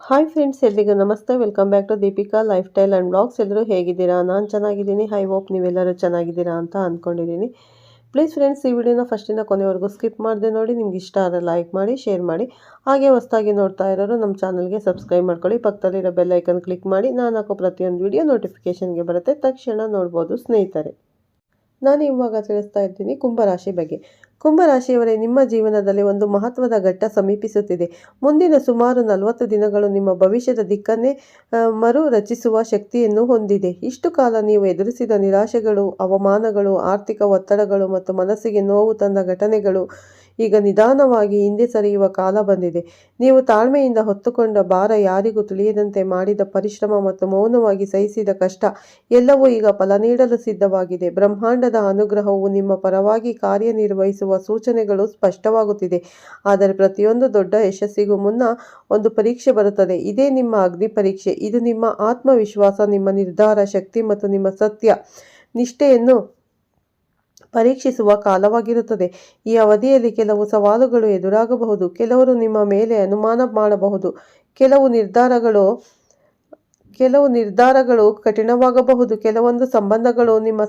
Hi friends, ಎಲ್ರಿಗೂ ನಮಸ್ತೆ. Welcome back to Deepika lifestyle and blogs. ಎಲ್ಲರೂ ಹೇಗಿದ್ದೀರಾ? ನಾನು ಚೆನ್ನಾಗಿದ್ದೀನಿ. ಐ ಹೋಪ್ ನೀವೆಲ್ಲರೂ ಚೆನ್ನಾಗಿದ್ದೀರಾ ಅಂತ ಅಂದ್ಕೊಂಡಿದ್ದೀನಿ. ಪ್ಲೀಸ್ ಫ್ರೆಂಡ್ಸ್, ಈ ವಿಡಿಯೋನ ಫಸ್ಟಿಂದ ಕೊನೆವರೆಗೂ ಸ್ಕಿಪ್ ಮಾಡದೆ ನೋಡಿ. ನಿಮ್ಗೆ ಇಷ್ಟ ಆದರೆ ಲೈಕ್ ಮಾಡಿ, ಶೇರ್ ಮಾಡಿ. ಹಾಗೆ ಹೊಸದಾಗಿ ನೋಡ್ತಾ ಇರೋರು ನಮ್ಮ ಚಾನಲ್ಗೆ ಸಬ್ಸ್ಕ್ರೈಬ್ ಮಾಡ್ಕೊಳ್ಳಿ. ಪಕ್ಕದಲ್ಲಿರೋ ಬೆಲ್ ಐಕನ್ ಕ್ಲಿಕ್ ಮಾಡಿ. ನಾನು ಹಾಕೋ ಪ್ರತಿಯೊಂದು ವಿಡಿಯೋ ನೋಟಿಫಿಕೇಷನ್ಗೆ ಬರುತ್ತೆ, ತಕ್ಷಣ ನೋಡ್ಬೋದು ಸ್ನೇಹಿತರೆ. ನಾನು ಇವಾಗ ತಿಳಿಸ್ತಾ ಇದ್ದೀನಿ ಕುಂಭರಾಶಿ ಬಗ್ಗೆ. ಕುಂಭರಾಶಿಯವರೇ, ನಿಮ್ಮ ಜೀವನದಲ್ಲಿ ಒಂದು ಮಹತ್ವದ ಘಟ್ಟ ಸಮೀಪಿಸುತ್ತಿದೆ. ಮುಂದಿನ ಸುಮಾರು 40 ದಿನಗಳು ನಿಮ್ಮ ಭವಿಷ್ಯದ ದಿಕ್ಕನ್ನೇ ಮರು ರಚಿಸುವ ಶಕ್ತಿಯನ್ನು ಹೊಂದಿದೆ. ಇಷ್ಟು ಕಾಲ ನೀವು ಎದುರಿಸಿದ ನಿರಾಶೆಗಳು, ಅವಮಾನಗಳು, ಆರ್ಥಿಕ ಒತ್ತಡಗಳು ಮತ್ತು ಮನಸ್ಸಿಗೆ ನೋವು ತಂದ ಘಟನೆಗಳು ಈಗ ನಿಧಾನವಾಗಿ ಹಿಂದೆ ಸರಿಯುವ ಕಾಲ ಬಂದಿದೆ. ನೀವು ತಾಳ್ಮೆಯಿಂದ ಹೊತ್ತುಕೊಂಡ ಭಾರ, ಯಾರಿಗೂ ತಿಳಿಯದಂತೆ ಮಾಡಿದ ಪರಿಶ್ರಮ ಮತ್ತು ಮೌನವಾಗಿ ಸಹಿಸಿದ ಕಷ್ಟ ಎಲ್ಲವೂ ಈಗ ಫಲ ನೀಡಲು ಸಿದ್ಧವಾಗಿದೆ. ಬ್ರಹ್ಮಾಂಡದ ಅನುಗ್ರಹವು ನಿಮ್ಮ ಪರವಾಗಿ ಕಾರ್ಯನಿರ್ವಹಿಸುವ ಸೂಚನೆಗಳು ಸ್ಪಷ್ಟವಾಗುತ್ತಿದೆ. ಆದರೆ ಪ್ರತಿಯೊಂದು ದೊಡ್ಡ ಯಶಸ್ಸಿಗೂ ಮುನ್ನ ಒಂದು ಪರೀಕ್ಷೆ ಬರುತ್ತದೆ. ಇದೇ ನಿಮ್ಮ ಅಗ್ನಿ ಪರೀಕ್ಷೆ. ಇದು ನಿಮ್ಮ ಆತ್ಮವಿಶ್ವಾಸ, ನಿಮ್ಮ ನಿರ್ಧಾರ ಶಕ್ತಿ ಮತ್ತು ನಿಮ್ಮ ಸತ್ಯ ನಿಷ್ಠೆಯನ್ನು ಪರೀಕ್ಷಿಸುವ ಕಾಲವಾಗಿರುತ್ತದೆ. ಈ ಅವಧಿಯಲ್ಲಿ ಕೆಲವು ಸವಾಲುಗಳು ಎದುರಾಗಬಹುದು. ಕೆಲವರು ನಿಮ್ಮ ಮೇಲೆ ಅನುಮಾನ ಮಾಡಬಹುದು. ಕೆಲವು ನಿರ್ಧಾರಗಳು ಕಠಿಣವಾಗಬಹುದು. ಕೆಲವೊಂದು ಸಂಬಂಧಗಳು ನಿಮ್ಮ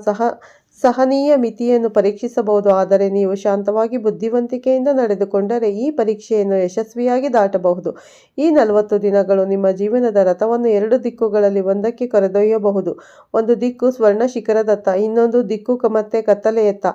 ಸಹನೀಯ ಮಿತಿಯನ್ನು ಪರೀಕ್ಷಿಸಬಹುದು. ಆದರೆ ನೀವು ಶಾಂತವಾಗಿ ಬುದ್ಧಿವಂತಿಕೆಯಿಂದ ನಡೆದುಕೊಂಡರೆ ಈ ಪರೀಕ್ಷೆಯನ್ನು ಯಶಸ್ವಿಯಾಗಿ ದಾಟಬಹುದು. ಈ 40 ದಿನಗಳು ನಿಮ್ಮ ಜೀವನದ ರಥವನ್ನು 2 ದಿಕ್ಕುಗಳಲ್ಲಿ ಒಂದಕ್ಕೆ ಕರೆದೊಯ್ಯಬಹುದು. ಒಂದು ದಿಕ್ಕು ಸ್ವರ್ಣ ಶಿಖರದತ್ತ, ಇನ್ನೊಂದು ದಿಕ್ಕು ಮತ್ತೆ ಕತ್ತಲೆಯತ್ತ.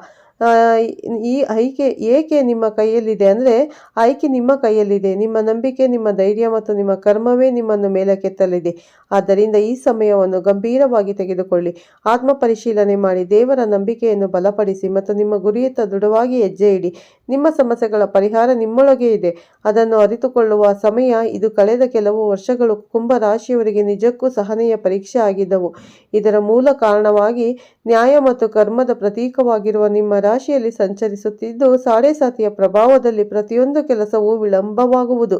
ಈ ಆಯ್ಕೆ ನಿಮ್ಮ ಕೈಯಲ್ಲಿದೆ. ಆಯ್ಕೆ ನಿಮ್ಮ ಕೈಯಲ್ಲಿದೆ. ನಿಮ್ಮ ನಂಬಿಕೆ, ನಿಮ್ಮ ಧೈರ್ಯ ಮತ್ತು ನಿಮ್ಮ ಕರ್ಮವೇ ನಿಮ್ಮನ್ನು ಮೇಲಕ್ಕೆತ್ತಲಿದೆ. ಆದ್ದರಿಂದ ಈ ಸಮಯವನ್ನು ಗಂಭೀರವಾಗಿ ತೆಗೆದುಕೊಳ್ಳಿ. ಆತ್ಮ ಪರಿಶೀಲನೆ ಮಾಡಿ, ದೇವರ ನಂಬಿಕೆಯನ್ನು ಬಲಪಡಿಸಿ ಮತ್ತು ನಿಮ್ಮ ಗುರಿಯತ್ತ ದೃಢವಾಗಿ ಹೆಜ್ಜೆ ಇಡಿ. ನಿಮ್ಮ ಸಮಸ್ಯೆಗಳ ಪರಿಹಾರ ನಿಮ್ಮೊಳಗೆ ಇದೆ. ಅದನ್ನು ಅರಿತುಕೊಳ್ಳುವ ಸಮಯ ಇದು. ಕಳೆದ ಕೆಲವು ವರ್ಷಗಳು ಕುಂಭ ರಾಶಿಯವರಿಗೆ ನಿಜಕ್ಕೂ ಸಹನೆಯ ಪರೀಕ್ಷೆ ಆಗಿದ್ದವು. ಇದರ ಮೂಲ ಕಾರಣವಾಗಿ ನ್ಯಾಯ ಮತ್ತು ಕರ್ಮದ ಪ್ರತೀಕವಾಗಿರುವ ನಿಮ್ಮ ರಾಶಿಯಲ್ಲಿ ಸಂಚರಿಸುತ್ತಿದ್ದು, ಸಾಡೆಸಾತಿಯ ಪ್ರಭಾವದಲ್ಲಿ ಪ್ರತಿಯೊಂದು ಕೆಲಸವೂ ವಿಳಂಬವಾಗುವುದು.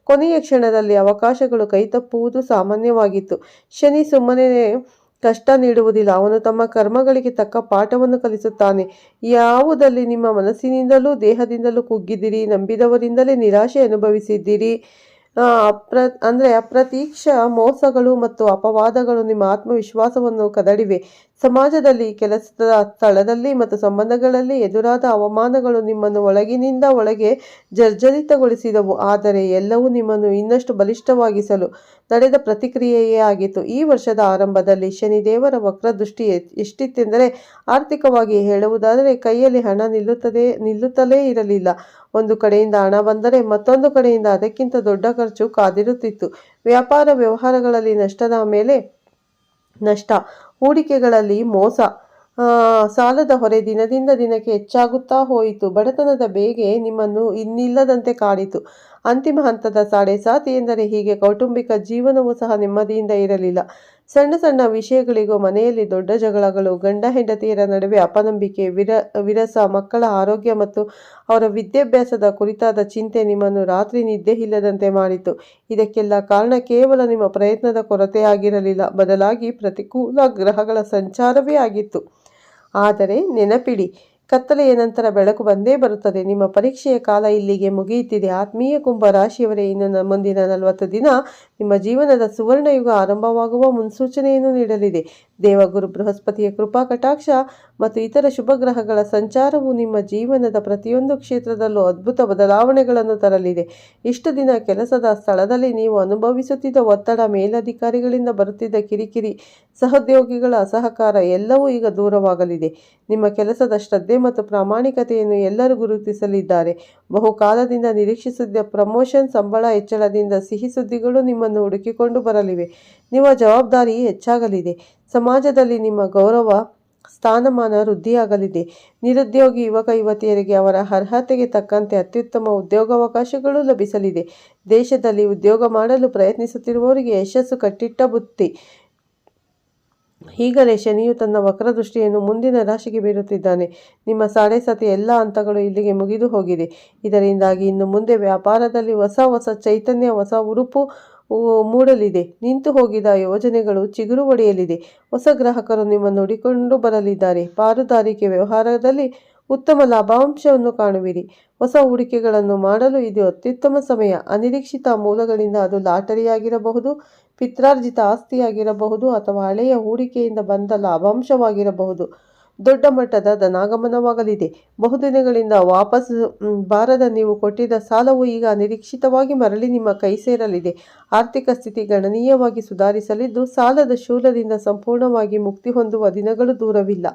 ಕೊನೆಯ ಕ್ಷಣದಲ್ಲಿ ಅವಕಾಶಗಳು ಕೈತಪ್ಪುವುದು ಸಾಮಾನ್ಯವಾಗಿತ್ತು. ಶನಿ ಸುಮ್ಮನೆ ಕಷ್ಟ ನೀಡುವುದಿಲ್ಲ. ಅವನು ತಮ್ಮ ಕರ್ಮಗಳಿಗೆ ತಕ್ಕ ಪಾಠವನ್ನು ಕಲಿಸುತ್ತಾನೆ. ಯಾವುದಲ್ಲಿ ನಿಮ್ಮ ಮನಸ್ಸಿನಿಂದಲೂ ದೇಹದಿಂದಲೂ ಕುಗ್ಗಿದ್ದೀರಿ, ನಂಬಿದವರಿಂದಲೇ ನಿರಾಶೆ ಅನುಭವಿಸಿದ್ದೀರಿ, ಅಪ್ರತೀಕ್ಷ ಮೋಸಗಳು ಮತ್ತು ಅಪವಾದಗಳು ನಿಮ್ಮ ಆತ್ಮವಿಶ್ವಾಸವನ್ನು ಕದಡಿವೆ. ಸಮಾಜದಲ್ಲಿ, ಕೆಲಸದ ಸ್ಥಳದಲ್ಲಿ ಮತ್ತು ಸಂಬಂಧಗಳಲ್ಲಿ ಎದುರಾದ ಅವಮಾನಗಳು ನಿಮ್ಮನ್ನು ಒಳಗಿನಿಂದ ಒಳಗೆ ಜರ್ಜರಿತಗೊಳಿಸಿದವು. ಆದರೆ ಎಲ್ಲವೂ ನಿಮ್ಮನ್ನು ಇನ್ನಷ್ಟು ಬಲಿಷ್ಠವಾಗಿಸಲು ನಡೆದ ಪ್ರತಿಕ್ರಿಯೆಯೇ ಆಗಿತ್ತು. ಈ ವರ್ಷದ ಆರಂಭದಲ್ಲಿ ಶನಿದೇವರ ವಕ್ರದೃಷ್ಟಿ ಎಷ್ಟಿತ್ತೆಂದರೆ, ಆರ್ಥಿಕವಾಗಿ ಹೇಳುವುದಾದರೆ ಕೈಯಲ್ಲಿ ಹಣ ನಿಲ್ಲುತ್ತಲೇ ಇರಲಿಲ್ಲ. ಒಂದು ಕಡೆಯಿಂದ ಹಣ ಬಂದರೆ ಮತ್ತೊಂದು ಕಡೆಯಿಂದ ಅದಕ್ಕಿಂತ ದೊಡ್ಡ ಖರ್ಚು ಕಾದಿರುತ್ತಿತ್ತು. ವ್ಯಾಪಾರ ವ್ಯವಹಾರಗಳಲ್ಲಿ ನಷ್ಟದ ಮೇಲೆ ನಷ್ಟ, ಹೂಡಿಕೆಗಳಲ್ಲಿ ಮೋಸ, ಸಾಲದ ಹೊರೆ ದಿನದಿಂದ ದಿನಕ್ಕೆ ಹೆಚ್ಚಾಗುತ್ತಾ ಹೋಯಿತು. ಬಡತನದ ಬೇಗೆ ನಿಮ್ಮನ್ನು ಇನ್ನಿಲ್ಲದಂತೆ ಕಾಡಿತು. ಅಂತಿಮ ಹಂತದ ಸಾಡೆಸಾತಿ ಎಂದರೆ ಹೀಗೆ ಕೌಟುಂಬಿಕ ಜೀವನವೂ ಸಹ ನೆಮ್ಮದಿಯಿಂದ ಇರಲಿಲ್ಲ. ಸಣ್ಣ ಸಣ್ಣ ವಿಷಯಗಳಿಗೂ ಮನೆಯಲ್ಲಿ ದೊಡ್ಡ ಜಗಳಗಳು, ಗಂಡ ಹೆಂಡತಿಯರ ನಡುವೆ ಅಪನಂಬಿಕೆ, ವಿರಸ, ಮಕ್ಕಳ ಆರೋಗ್ಯ ಮತ್ತು ಅವರ ವಿದ್ಯಾಭ್ಯಾಸದ ಕುರಿತಾದ ಚಿಂತೆ ನಿಮ್ಮನ್ನು ರಾತ್ರಿ ನಿದ್ದೆ ಇಲ್ಲದಂತೆ ಮಾಡಿತು. ಇದಕ್ಕೆಲ್ಲ ಕಾರಣ ಕೇವಲ ನಿಮ್ಮ ಪ್ರಯತ್ನದ ಕೊರತೆಯಾಗಿರಲಿಲ್ಲ, ಬದಲಾಗಿ ಪ್ರತಿಕೂಲ ಗ್ರಹಗಳ ಸಂಚಾರವೇ ಆಗಿತ್ತು. ಆದರೆ ನೆನಪಿಡಿ, ಕತ್ತಲೆಯ ನಂತರ ಬೆಳಕು ಬಂದೇ ಬರುತ್ತದೆ. ನಿಮ್ಮ ಪರೀಕ್ಷೆಯ ಕಾಲ ಇಲ್ಲಿಗೆ ಮುಗಿಯುತ್ತಿದೆ. ಆತ್ಮೀಯ ಕುಂಭ ರಾಶಿಯವರೇ, ಇನ್ನು ಮುಂದಿನ 40 ದಿನ ನಿಮ್ಮ ಜೀವನದ ಸುವರ್ಣಯುಗ ಆರಂಭವಾಗುವ ಮುನ್ಸೂಚನೆಯನ್ನು ನೀಡಲಿದೆ. ದೇವಗುರು ಬೃಹಸ್ಪತಿಯ ಕೃಪಾ ಕಟಾಕ್ಷ ಮತ್ತು ಇತರ ಶುಭ ಗ್ರಹಗಳ ಸಂಚಾರವು ನಿಮ್ಮ ಜೀವನದ ಪ್ರತಿಯೊಂದು ಕ್ಷೇತ್ರದಲ್ಲೂ ಅದ್ಭುತ ಬದಲಾವಣೆಗಳನ್ನು ತರಲಿದೆ. ಇಷ್ಟು ದಿನ ಕೆಲಸದ ಸ್ಥಳದಲ್ಲಿ ನೀವು ಅನುಭವಿಸುತ್ತಿದ್ದ ಒತ್ತಡ, ಮೇಲಧಿಕಾರಿಗಳಿಂದ ಬರುತ್ತಿದ್ದ ಕಿರಿಕಿರಿ, ಸಹೋದ್ಯೋಗಿಗಳ ಅಸಹಕಾರ ಎಲ್ಲವೂ ಈಗ ದೂರವಾಗಲಿದೆ. ನಿಮ್ಮ ಕೆಲಸದ ಶ್ರದ್ಧೆ ಮತ್ತು ಪ್ರಾಮಾಣಿಕತೆಯನ್ನು ಎಲ್ಲರೂ ಗುರುತಿಸಲಿದ್ದಾರೆ. ಬಹುಕಾಲದಿಂದ ನಿರೀಕ್ಷಿಸಿದ್ದ ಪ್ರಮೋಷನ್, ಸಂಬಳ ಹೆಚ್ಚಳದಿಂದ ಸಿಹಿ ಸುದ್ದಿಗಳು ನಿಮ್ಮನ್ನು ಹುಡುಕಿಕೊಂಡು ಬರಲಿವೆ. ನಿಮ್ಮ ಜವಾಬ್ದಾರಿ ಹೆಚ್ಚಾಗಲಿದೆ. ಸಮಾಜದಲ್ಲಿ ನಿಮ್ಮ ಗೌರವ, ಸ್ಥಾನಮಾನ ವೃದ್ಧಿಯಾಗಲಿದೆ. ನಿರುದ್ಯೋಗಿ ಯುವಕ ಯುವತಿಯರಿಗೆ ಅವರ ಅರ್ಹತೆಗೆ ತಕ್ಕಂತೆ ಅತ್ಯುತ್ತಮ ಉದ್ಯೋಗಾವಕಾಶಗಳು ಲಭಿಸಲಿದೆ. ದೇಶದಲ್ಲಿ ಉದ್ಯೋಗ ಮಾಡಲು ಪ್ರಯತ್ನಿಸುತ್ತಿರುವವರಿಗೆ ಯಶಸ್ಸು ಕಟ್ಟಿಟ್ಟ ಬುತ್ತಿ. ಈಗಲೇ ಶನಿಯು ತನ್ನ ವಕ್ರದೃಷ್ಟಿಯನ್ನು ಮುಂದಿನ ರಾಶಿಗೆ ಬೀರುತ್ತಿದ್ದಾನೆ. ನಿಮ್ಮ ಸಾಡೆಸಾತಿ ಎಲ್ಲ ಹಂತಗಳು ಇಲ್ಲಿಗೆ ಮುಗಿದು ಹೋಗಿದೆ. ಇದರಿಂದಾಗಿ ಇನ್ನು ಮುಂದೆ ವ್ಯಾಪಾರದಲ್ಲಿ ಹೊಸ ಚೈತನ್ಯ, ಹೊಸ ಉರುಪು ಮೂಡಲಿದೆ. ನಿಂತು ಹೋಗಿದ ಯೋಜನೆಗಳು ಚಿಗುರು ಒಡೆಯಲಿದೆ. ಹೊಸ ಗ್ರಾಹಕರು ನಿಮ್ಮನ್ನು ಹುಡುಕಿಕೊಂಡು ಬರಲಿದ್ದಾರೆ. ಪಾಲುದಾರಿಕೆ ವ್ಯವಹಾರದಲ್ಲಿ ಉತ್ತಮ ಲಾಭಾಂಶವನ್ನು ಕಾಣುವಿರಿ. ಹೊಸ ಹೂಡಿಕೆಗಳನ್ನು ಮಾಡಲು ಇದು ಅತ್ಯುತ್ತಮ ಸಮಯ. ಅನಿರೀಕ್ಷಿತ ಮೂಲಗಳಿಂದ ಅದು ಲಾಟರಿಯಾಗಿರಬಹುದು, ಪಿತ್ರಾರ್ಜಿತ ಆಸ್ತಿಯಾಗಿರಬಹುದು ಅಥವಾ ಹಳೆಯ ಹೂಡಿಕೆಯಿಂದ ಬಂದ ಲಾಭಾಂಶವಾಗಿರಬಹುದು. ದೊಡ್ಡ ಮಟ್ಟದ ಧನಾಗಮನವಾಗಲಿದೆ. ಬಹುದಿನಗಳಿಂದ ವಾಪಸ್ ಬಾರದ ನೀವು ಕೊಟ್ಟಿದ್ದ ಸಾಲವು ಈಗ ಅನಿರೀಕ್ಷಿತವಾಗಿ ಮರಳಿ ನಿಮ್ಮ ಕೈ ಸೇರಲಿದೆ. ಆರ್ಥಿಕ ಸ್ಥಿತಿ ಗಣನೀಯವಾಗಿ ಸುಧಾರಿಸಲಿದ್ದು, ಸಾಲದ ಶೂಲದಿಂದ ಸಂಪೂರ್ಣವಾಗಿ ಮುಕ್ತಿ ಹೊಂದುವ ದಿನಗಳು ದೂರವಿಲ್ಲ.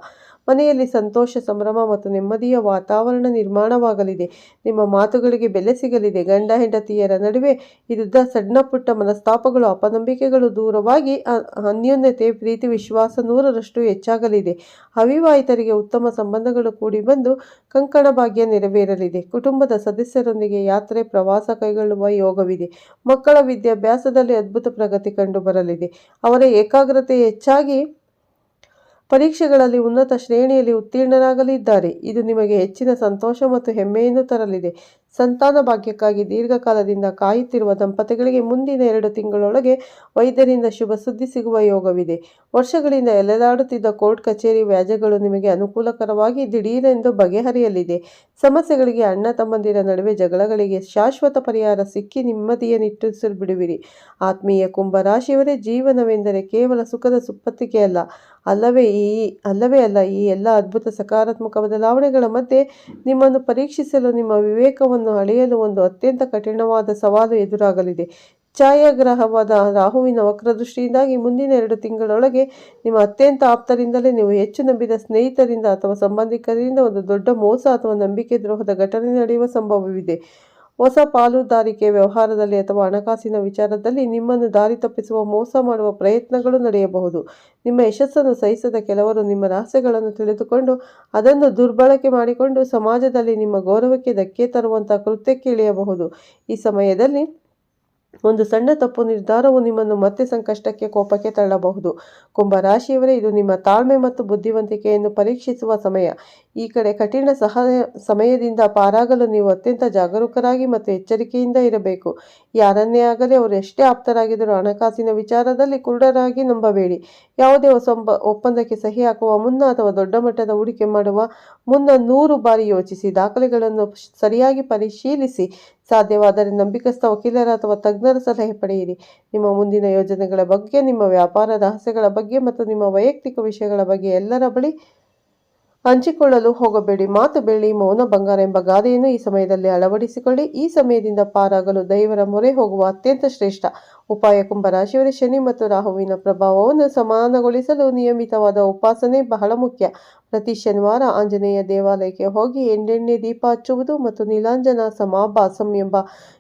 ಮನೆಯಲ್ಲಿ ಸಂತೋಷ, ಸಂಭ್ರಮ ಮತ್ತು ನೆಮ್ಮದಿಯ ವಾತಾವರಣ ನಿರ್ಮಾಣವಾಗಲಿದೆ. ನಿಮ್ಮ ಮಾತುಗಳಿಗೆ ಬೆಲೆ ಸಿಗಲಿದೆ. ಗಂಡ ಹೆಂಡತಿಯರ ನಡುವೆ ಇದ್ದ ಸಣ್ಣಪುಟ್ಟ ಮನಸ್ತಾಪಗಳು, ಅಪನಂಬಿಕೆಗಳು ದೂರವಾಗಿ ಅನ್ಯೋನ್ಯತೆ, ಪ್ರೀತಿ, ವಿಶ್ವಾಸ 100ರಷ್ಟು ಹೆಚ್ಚಾಗಲಿದೆ. ಅವಿವಾಹಿತರಿಗೆ ಉತ್ತಮ ಸಂಬಂಧಗಳು ಕೂಡಿ ಬಂದು ಕಂಕಣ ಭಾಗ್ಯ ನೆರವೇರಲಿದೆ. ಕುಟುಂಬದ ಸದಸ್ಯರೊಂದಿಗೆ ಯಾತ್ರೆ, ಪ್ರವಾಸ ಕೈಗೊಳ್ಳುವ ಯೋಗವಿದೆ. ಮಕ್ಕಳ ವಿದ್ಯಾಭ್ಯಾಸದಲ್ಲಿ ಅದ್ಭುತ ಪ್ರಗತಿ ಕಂಡು ಬರಲಿದೆ. ಅವರ ಏಕಾಗ್ರತೆ ಹೆಚ್ಚಾಗಿ ಪರೀಕ್ಷೆಗಳಲ್ಲಿ ಉನ್ನತ ಶ್ರೇಣಿಯಲ್ಲಿ ಉತ್ತೀರ್ಣರಾಗಲಿದ್ದಾರೆ. ಇದು ನಿಮಗೆ ಹೆಚ್ಚಿನ ಸಂತೋಷ ಮತ್ತು ಹೆಮ್ಮೆಯನ್ನು ತರಲಿದೆ. ಸಂತಾನ ಭಾಗ್ಯಕ್ಕಾಗಿ ದೀರ್ಘಕಾಲದಿಂದ ಕಾಯುತ್ತಿರುವ ದಂಪತಿಗಳಿಗೆ ಮುಂದಿನ 2 ತಿಂಗಳೊಳಗೆ ವೈದ್ಯರಿಂದ ಶುಭ ಸುದ್ದಿ ಸಿಗುವ ಯೋಗವಿದೆ. ವರ್ಷಗಳಿಂದ ಎಳೆದಾಡುತ್ತಿದ್ದ ಕೋರ್ಟ್ ಕಚೇರಿ ವ್ಯಾಜ್ಯಗಳು ನಿಮಗೆ ಅನುಕೂಲಕರವಾಗಿ ದಿಢೀರೆಂದು ಬಗೆಹರಿಯಲಿದೆ. ಸಮಸ್ಯೆಗಳಿಗೆ, ಅಣ್ಣ ತಮ್ಮಂದಿರ ನಡುವೆ ಜಗಳಗಳಿಗೆ ಶಾಶ್ವತ ಪರಿಹಾರ ಸಿಕ್ಕಿ ನೆಮ್ಮದಿಯ ನಿಟ್ಟುಸಿರು ಬಿಡುವಿರಿ. ಆತ್ಮೀಯ ಕುಂಭರಾಶಿಯವರೇ, ಜೀವನವೆಂದರೆ ಕೇವಲ ಸುಖದ ಸುಪ್ಪತ್ತಿಗೆಯಲ್ಲ, ಅಲ್ಲವೇ ಅಲ್ಲ. ಈ ಎಲ್ಲ ಅದ್ಭುತ ಸಕಾರಾತ್ಮಕ ಬದಲಾವಣೆಗಳ ಮಧ್ಯೆ ನಿಮ್ಮನ್ನು ಪರೀಕ್ಷಿಸಲು, ನಿಮ್ಮ ವಿವೇಕವನ್ನು ಅಳೆಯಲು ಒಂದು ಅತ್ಯಂತ ಕಠಿಣವಾದ ಸವಾಲು ಎದುರಾಗಲಿದೆ. ಛಾಯಾಗ್ರಹವಾದ ರಾಹುವಿನ ವಕ್ರದೃಷ್ಟಿಯಿಂದಾಗಿ ಮುಂದಿನ 2 ತಿಂಗಳೊಳಗೆ ನಿಮ್ಮ ಅತ್ಯಂತ ಆಪ್ತರಿಂದಲೇ ನೀವು ಹೆಚ್ಚು ನಂಬಿದ ಸ್ನೇಹಿತರಿಂದ ಅಥವಾ ಸಂಬಂಧಿಕರಿಂದ ಒಂದು ದೊಡ್ಡ ಮೋಸ ಅಥವಾ ನಂಬಿಕೆ ದ್ರೋಹದ ಘಟನೆ ನಡೆಯುವ ಸಂಭವವಿದೆ. ಹೊಸ ಪಾಲುದಾರಿಕೆ ವ್ಯವಹಾರದಲ್ಲಿ ಅಥವಾ ಹಣಕಾಸಿನ ವಿಚಾರದಲ್ಲಿ ನಿಮ್ಮನ್ನು ದಾರಿ ತಪ್ಪಿಸುವ, ಮೋಸ ಮಾಡುವ ಪ್ರಯತ್ನಗಳು ನಡೆಯಬಹುದು. ನಿಮ್ಮ ಯಶಸ್ಸನ್ನು ಸಹಿಸದ ಕೆಲವರು ನಿಮ್ಮ ರಹಸ್ಯಗಳನ್ನು ತಿಳಿದುಕೊಂಡು ಅದನ್ನು ದುರ್ಬಳಕೆ ಮಾಡಿಕೊಂಡು ಸಮಾಜದಲ್ಲಿ ನಿಮ್ಮ ಗೌರವಕ್ಕೆ ಧಕ್ಕೆ ತರುವಂತಹ ಕೃತ್ಯಕ್ಕೆ ಇಳಿಯಬಹುದು. ಈ ಸಮಯದಲ್ಲಿ ಒಂದು ಸಣ್ಣ ತಪ್ಪು ನಿರ್ಧಾರವು ನಿಮ್ಮನ್ನು ಮತ್ತೆ ಸಂಕಷ್ಟಕ್ಕೆ, ಕೋಪಕ್ಕೆ ತಳ್ಳಬಹುದು. ಕುಂಭರಾಶಿಯವರೇ, ಇದು ನಿಮ್ಮ ತಾಳ್ಮೆ ಮತ್ತು ಬುದ್ಧಿವಂತಿಕೆಯನ್ನು ಪರೀಕ್ಷಿಸುವ ಸಮಯ. ಈ ಕಠಿಣ ಸಮಯದಿಂದ ಪಾರಾಗಲು ನೀವು ಅತ್ಯಂತ ಜಾಗರೂಕರಾಗಿ ಮತ್ತು ಎಚ್ಚರಿಕೆಯಿಂದ ಇರಬೇಕು. ಯಾರನ್ನೇ ಆಗಲಿ, ಅವರು ಎಷ್ಟೇ ಆಪ್ತರಾಗಿದ್ದರೂ ಹಣಕಾಸಿನ ವಿಚಾರದಲ್ಲಿ ಕುರುಡರಾಗಿ ನಂಬಬೇಡಿ. ಯಾವುದೇ ಹೊಸ ಒಪ್ಪಂದಕ್ಕೆ ಸಹಿ ಹಾಕುವ ಮುನ್ನ ಅಥವಾ ದೊಡ್ಡ ಮಟ್ಟದ ಹೂಡಿಕೆ ಮಾಡುವ ಮುನ್ನ 100 ಬಾರಿ ಯೋಚಿಸಿ. ದಾಖಲೆಗಳನ್ನು ಸರಿಯಾಗಿ ಪರಿಶೀಲಿಸಿ. ಸಾಧ್ಯವಾದರೆ ನಂಬಿಕಸ್ಥ ವಕೀಲರ ಅಥವಾ ತಜ್ಞರ ಸಲಹೆ ಪಡೆಯಿರಿ. ನಿಮ್ಮ ಮುಂದಿನ ಯೋಜನೆಗಳ ಬಗ್ಗೆ, ನಿಮ್ಮ ವ್ಯಾಪಾರ ರಹಸ್ಯಗಳ ಬಗ್ಗೆ ಮತ್ತು ನಿಮ್ಮ ವೈಯಕ್ತಿಕ ವಿಷಯಗಳ ಬಗ್ಗೆ ಎಲ್ಲರ ಬಳಿ ಹಂಚಿಕೊಳ್ಳಲು ಹೋಗಬೇಡಿ. ಮಾತು ಬೆಳ್ಳಿ, ಮೌನ ಬಂಗಾರ ಎಂಬ ಗಾದೆಯನ್ನು ಈ ಸಮಯದಲ್ಲಿ ಅಳವಡಿಸಿಕೊಳ್ಳಿ. ಈ ಸಮಯದಿಂದ ಪಾರಾಗಲು ದೈವರ ಮೊರೆ ಹೋಗುವ ಅತ್ಯಂತ ಶ್ರೇಷ್ಠ ಉಪಾಯ. ಕುಂಭರಾಶಿಯವರ ಶನಿ ಮತ್ತು ರಾಹುವಿನ ಪ್ರಭಾವವನ್ನು ಸಮಾನಗೊಳಿಸಲು ನಿಯಮಿತವಾದ ಉಪಾಸನೆ ಬಹಳ ಮುಖ್ಯ. ಪ್ರತಿ ಶನಿವಾರ ಆಂಜನೇಯ ದೇವಾಲಯಕ್ಕೆ ಹೋಗಿ ಎಣ್ಣೆ ದೀಪ ಹಚ್ಚುವುದು ಮತ್ತು ನೀಲಾಂಜನ ಸಮಾಭಾಸಂ ಎಂಬ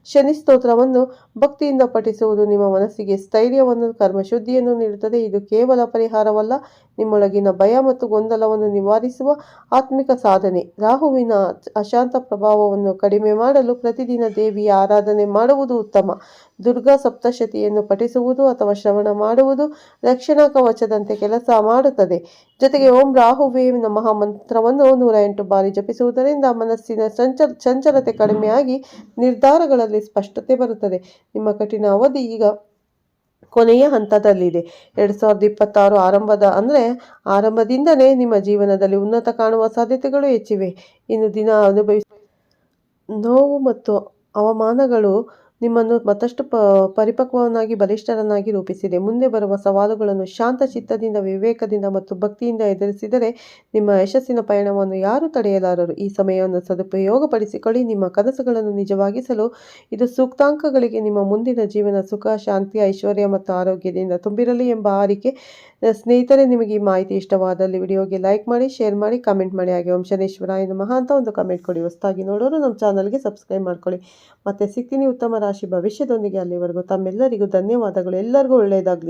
ಶನಿ ಸ್ತೋತ್ರವನ್ನು ಭಕ್ತಿಯಿಂದ ಪಠಿಸುವುದು ನಿಮ್ಮ ಮನಸ್ಸಿಗೆ ಸ್ಥೈರ್ಯವನ್ನು, ಕರ್ಮಶುದ್ಧಿಯನ್ನು ನೀಡುತ್ತದೆ. ಇದು ಕೇವಲ ಪರಿಹಾರವಲ್ಲ, ನಿಮ್ಮೊಳಗಿನ ಭಯ ಮತ್ತು ಗೊಂದಲವನ್ನು ನಿವಾರಿಸುವ ಆತ್ಮಿಕ ಸಾಧನೆ. ರಾಹುವಿನ ಅಶಾಂತ ಪ್ರಭಾವವನ್ನು ಕಡಿಮೆ ಮಾಡಲು ಪ್ರತಿದಿನ ದೇವಿಯ ಆರಾಧನೆ ಮಾಡುವುದು ಉತ್ತಮ. ದುರ್ಗಾ ಸಪ್ತಶತಿಯನ್ನು ಪಠಿಸುವುದು ಅಥವಾ ಶ್ರವಣ ಮಾಡುವುದು ರಕ್ಷಣಾ ಕವಚದಂತೆ ಕೆಲಸ ಮಾಡುತ್ತದೆ. ಜೊತೆಗೆ ಓಂ ರಾಹುವೇ ನಮಃ ಮಂತ್ರವನ್ನು 108 ಬಾರಿ ಜಪಿಸುವುದರಿಂದ ಮನಸ್ಸಿನ ಚಂಚಲತೆ ಕಡಿಮೆಯಾಗಿ ನಿರ್ಧಾರಗಳಲ್ಲಿ ಸ್ಪಷ್ಟತೆ ಬರುತ್ತದೆ. ನಿಮ್ಮ ಕಠಿಣ ಅವಧಿ ಈಗ ಕೊನೆಯ ಹಂತದಲ್ಲಿದೆ. 2026 ಆರಂಭದಿಂದಲೇ ನಿಮ್ಮ ಜೀವನದಲ್ಲಿ ಉನ್ನತ ಕಾಣುವ ಸಾಧ್ಯತೆಗಳು ಹೆಚ್ಚಿವೆ. ಇನ್ನು ದಿನ ನೋವು ಮತ್ತು ಅವಮಾನಗಳು ನಿಮ್ಮನ್ನು ಮತ್ತಷ್ಟು ಪರಿಪಕ್ವನಾಗಿ, ಬಲಿಷ್ಠರನ್ನಾಗಿ ರೂಪಿಸಿದೆ. ಮುಂದೆ ಬರುವ ಸವಾಲುಗಳನ್ನು ಶಾಂತ ಚಿತ್ತದಿಂದ, ವಿವೇಕದಿಂದ ಮತ್ತು ಭಕ್ತಿಯಿಂದ ಎದುರಿಸಿದರೆ ನಿಮ್ಮ ಯಶಸ್ಸಿನ ಪಯಣವನ್ನು ಯಾರೂ ತಡೆಯಲಾರರು. ಈ ಸಮಯವನ್ನು ಸದುಪಯೋಗಪಡಿಸಿಕೊಳ್ಳಿ. ನಿಮ್ಮ ಕನಸುಗಳನ್ನು ನಿಜವಾಗಿಸಲು ಇದು ಸೂಕ್ತಾಂಕಗಳಿಗೆ. ನಿಮ್ಮ ಮುಂದಿನ ಜೀವನ ಸುಖ, ಶಾಂತಿ, ಐಶ್ವರ್ಯ ಮತ್ತು ಆರೋಗ್ಯದಿಂದ ತುಂಬಿರಲಿ ಎಂಬ ಹಾರೈಕೆ. ಸ್ನೇಹಿತರೆ, ನಿಮಗೆ ಈ ಮಾಹಿತಿ ಇಷ್ಟವಾದಲ್ಲಿ ವಿಡಿಯೋಗೆ ಲೈಕ್ ಮಾಡಿ, ಶೇರ್ ಮಾಡಿ, ಕಮೆಂಟ್ ಮಾಡಿ. ಹಾಗೆ ಓಂ ಶನೇಶ್ವರಾಯ ನಮಃ ಅಂತ ಒಂದು ಕಮೆಂಟ್ ಕೊಡಿ. ಹೊಸದಾಗಿ ನೋಡೋರು ನಮ್ಮ ಚಾನಲ್ಗೆ ಸಬ್ಸ್ಕ್ರೈಬ್ ಮಾಡ್ಕೊಳ್ಳಿ. ಮತ್ತೆ ಸಿಗ್ತೀನಿ ಉತ್ತಮ ರಾಶಿ ಭವಿಷ್ಯದೊಂದಿಗೆ. ಅಲ್ಲಿವರೆಗೂ ತಮ್ಮೆಲ್ಲರಿಗೂ ಧನ್ಯವಾದಗಳು. ಎಲ್ಲರಿಗೂ ಒಳ್ಳೆಯದಾಗಲಿ.